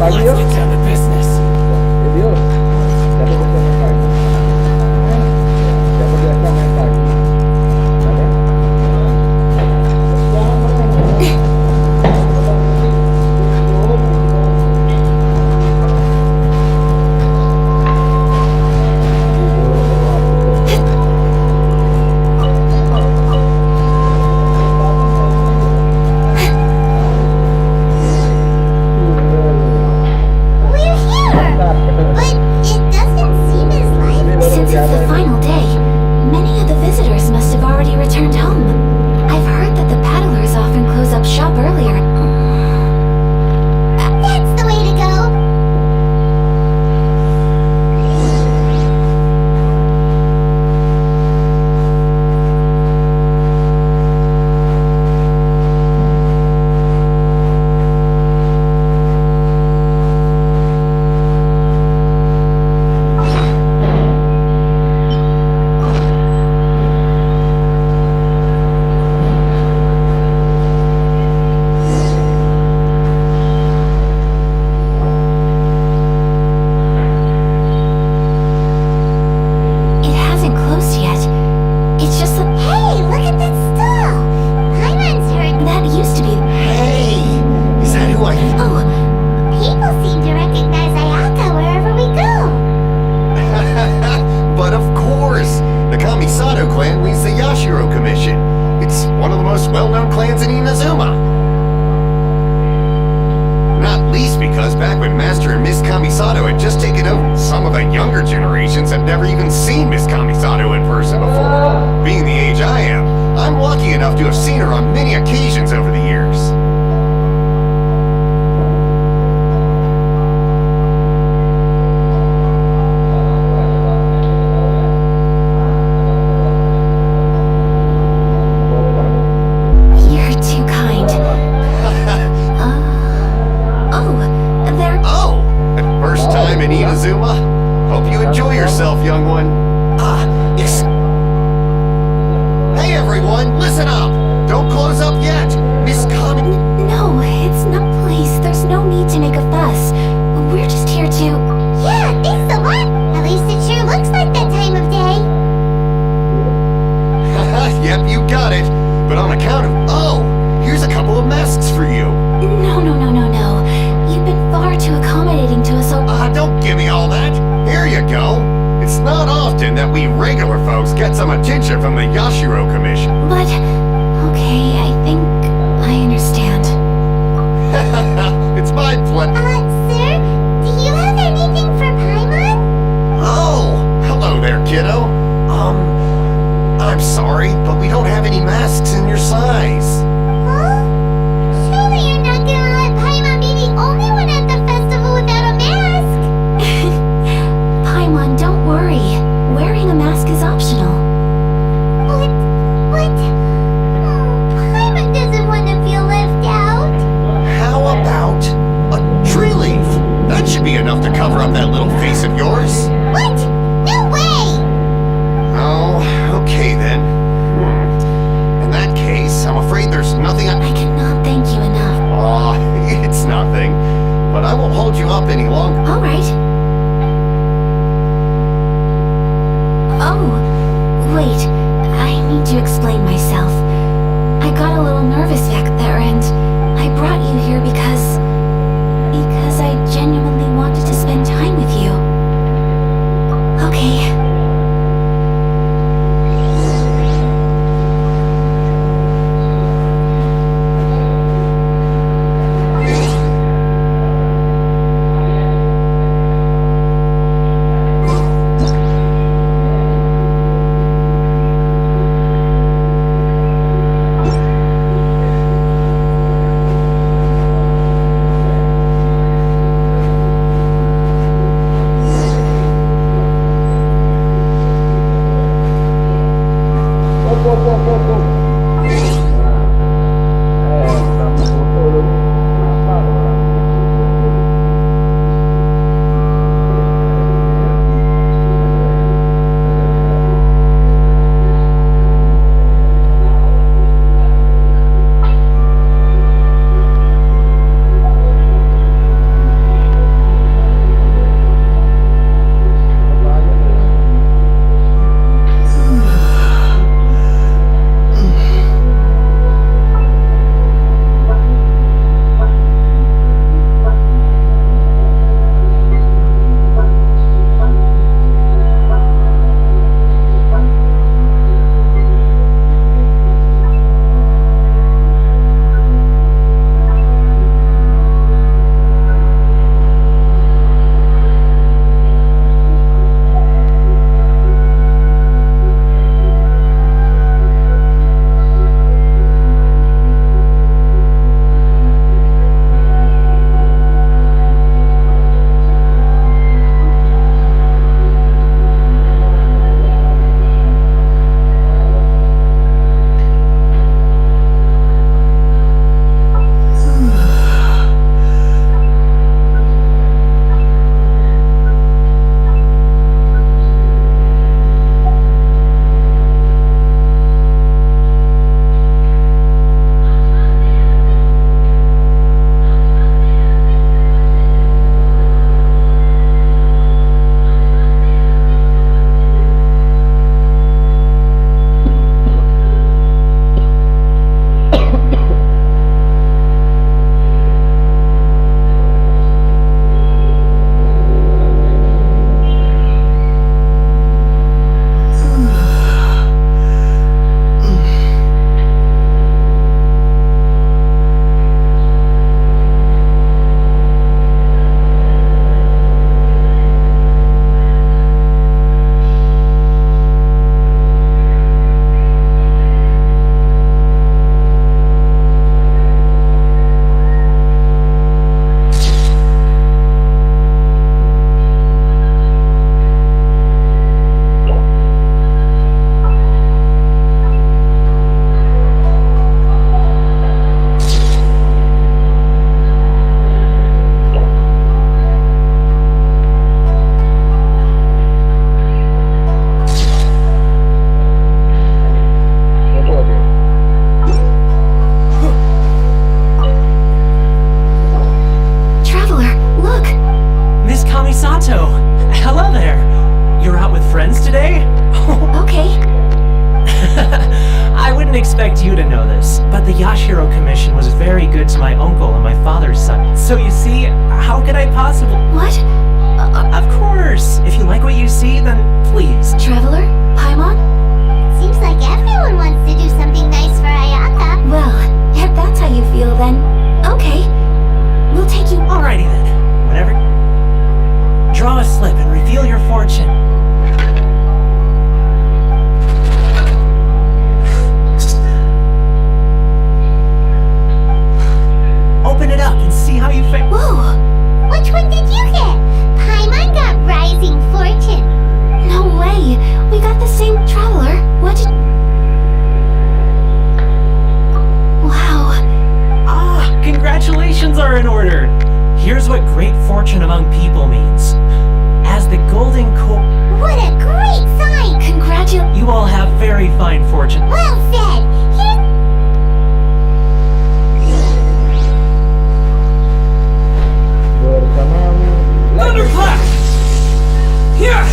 Let's get down to business. We're here. But it doesn't seem as lively. Since it's the final day, many of the visitors must have already returned home. I've heard that the paddlers often close up shop earlier. That's the way to go. It hasn't closed yet. It's just that Hey, look at that stall. Paimon's heard... that used to be. Hey! Is that who I... Oh, People seem to recognize Ayaka wherever we go. But of course! The Kamisato clan leads the Yashiro Commission. It's one of the most well-known clans in Inazuma. Not least because back when Master and Miss Kamisato had just taken over, some of the younger generations had never even seen Miss Kamisato in person before. Being the age I am, I'm lucky enough to have seen her on many occasions over the years. we regular folks get some attention from the Yashiro Commission. But, okay, I think I understand. It's my pleasure. Sir, do you have anything for Paimon? Oh, hello there, kiddo. I'm sorry, but we don't have any masks in your size. Huh? Surely you're not gonna let Paimon be the only one at the festival without a mask? Paimon, don't worry. Wearing a mask is optional. What? Paimon doesn't want to feel left out. How about a tree leaf? That should be enough to cover up that little face of yours. What? No way! Oh, okay then. In that case, I'm afraid there's nothing I... I cannot thank you enough. Aw, it's nothing. But I won't hold you up any longer. All right. Oh, wait. I need to explain myself. I got a little nervous back there and I brought you here because I genuinely wanted to spend time with you. Okay. expect you to know this, but the Yashiro Commission was very good to my uncle and my father's son. So you see, how could I possibly— What? Of course. If you like what you see, then please. Traveler? Paimon? Seems like everyone wants to do something nice for Ayaka. Well, if that's how you feel, then okay. We'll take you. Alrighty then. Whatever. Draw a slip and reveal your fortune. Open it up and see how you fare. Whoa! Which one did you get? Paimon got Rising Fortune. No way! We got the same traveler. What did... Wow. Ah, congratulations are in order. Here's what great fortune among people means. As the golden What a great sign! you all have very fine fortune. Well said. Thunderclap! Yeah!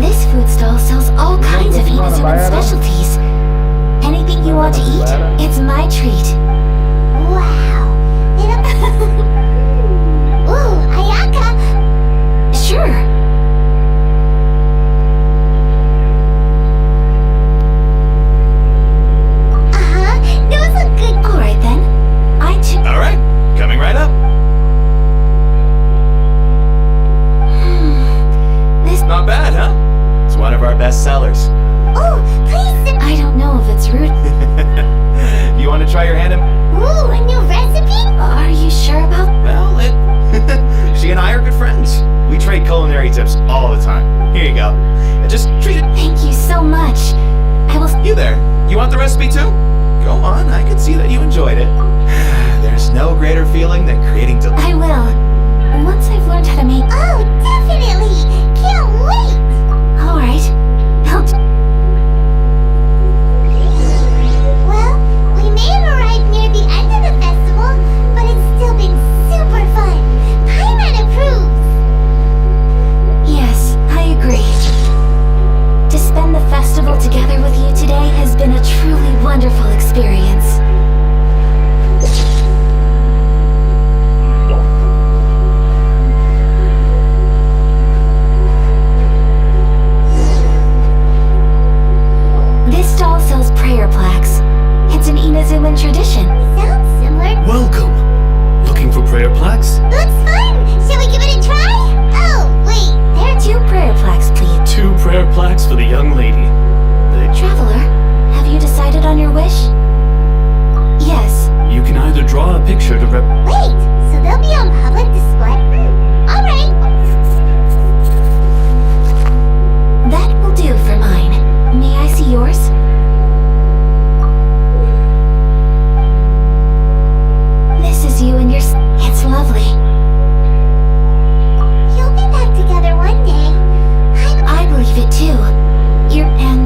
This food stall sells all kinds of Inazuman specialties. Anything you want to eat, it's my treat. Wow. Ooh, Ayaka. Sure. Uh-huh. Those look good. Alright then. I too... Alright, coming right up. This... Not bad, huh? It's one of our best sellers. Oh, please. I don't know if it's rude. You want to try your hand at... Ooh, a new recipe? Are you sure about... Well, she and I are good friends. We trade culinary tips all the time. Here you go. Just treat it... Thank you so much. I will... You there. You want the recipe too? Go on, I can see that you enjoyed it. There's no greater feeling than creating I will. Once I've learned how to make... Oh, definitely. Can't wait. Alright. Well, we may have arrived near the end of the festival, but it's still been super fun. Paimon approves. Yes, I agree. To spend the festival together with you today has been a truly wonderful experience. This stall sells prayer plaques. It's an Inazuman tradition. Sounds similar. Welcome. Looking for prayer plaques? Looks fun. Shall we give it a try? Oh, wait. There are 2 prayer plaques, please. 2 prayer plaques for the young lady. Traveler, have you decided on your wish? Yes. You can either draw a picture to Wait, so they'll be on public display? Alright. That will do for mine. May I see yours? This is you and your... It's lovely. You'll be back together one day. I believe it too. And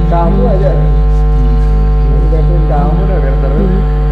Kamu aja. Ngeliatin kamu udah terus.